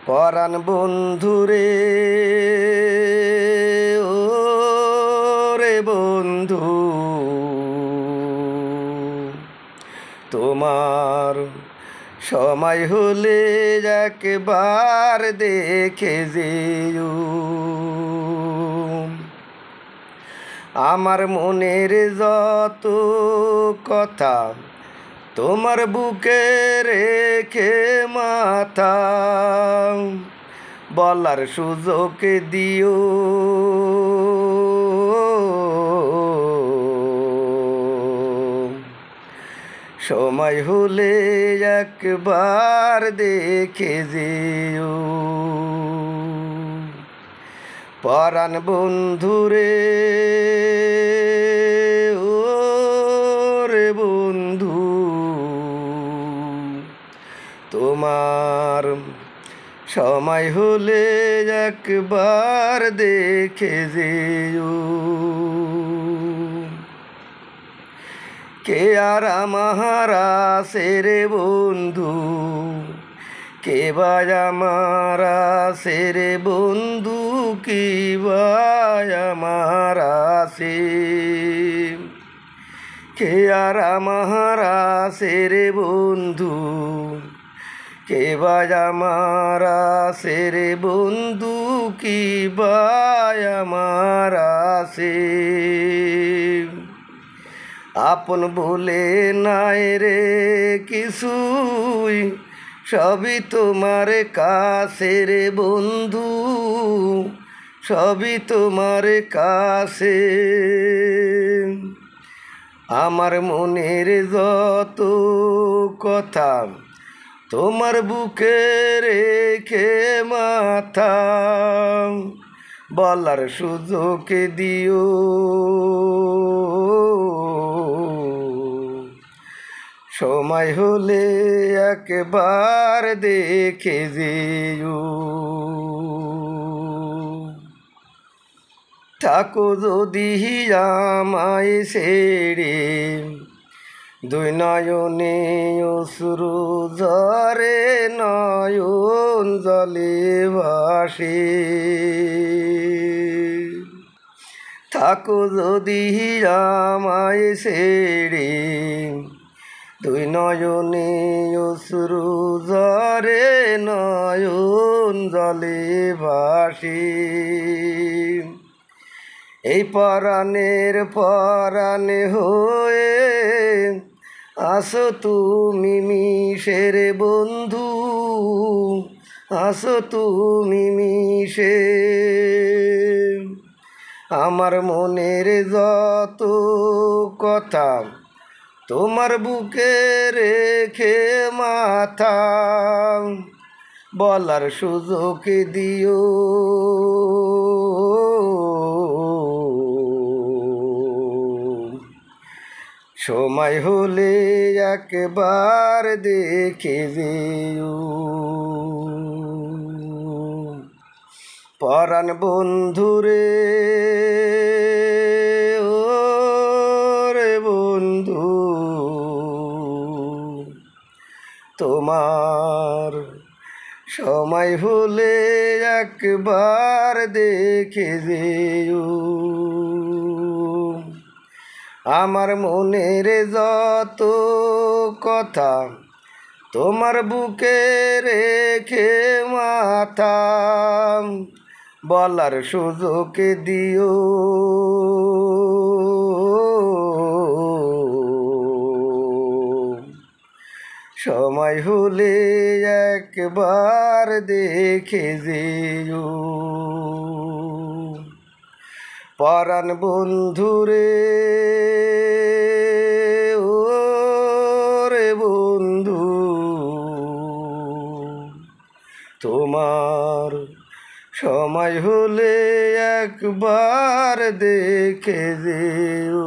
পরাণ বন্ধুরে ও রে বন্ধু, তোমার সময় হলে একবার দেখে যেও। আমার মনের যত কথা তোমার বুকে রেখে মাথা বলার সুযোগ দিও। সময় হলে একবার দেখে যেও। পরাণ বন্ধুরে ও রে বন্ধু, তোমার সময় হলে একবার দেখে যেও। কে আর আমার আছে রে বন্ধু, কে বা আমার আছে রে বন্ধু, কি বা আমার আছে। কে আর আমার আছে রে বন্ধু, কে বা আমার আছে রে বন্ধু, কি বা আমার আছে। আপন বলে নাই রে কিছুই, সবই তোমার কাছে রে বন্ধু, সবই তোমার কাছে। আমার মনের যত কথা তোমার বুকে রেখে মাথা বলার সুযোগ দিও। সময় হলে একবার দেখে যেও। থাকো যদি আমায় ছেড়ে, দুই নয়নে অশ্রু ঝরে নয়ন জলে ভাসে। থাকো যদি আমায় ছেড়ে, দুই নয়নে অশ্রু ঝরে নয়ন জলে ভাসে। এই পরাণের পরাণে হয়ে আসো তুমি মিশে রে বন্ধু, আসো তুমি মিশে। আমার মনের যত কথা তোমার বুকে রেখে মাথা বলার সুযোগ দিও। সময় হলে একবার দেখে যেও। পরাণ বন্ধুরে ও রে বন্ধু, তোমার সময় হলে একবার দেখে যেও। আমার মনের যত কথা তোমার বুকে রেখে মাথা বলার সুযোগ দিও। সময় হলে একবার দেখে যেও। পরাণ বন্ধুরে ও রে বন্ধু, তোমার সময় হলে একবার দেখে যেও।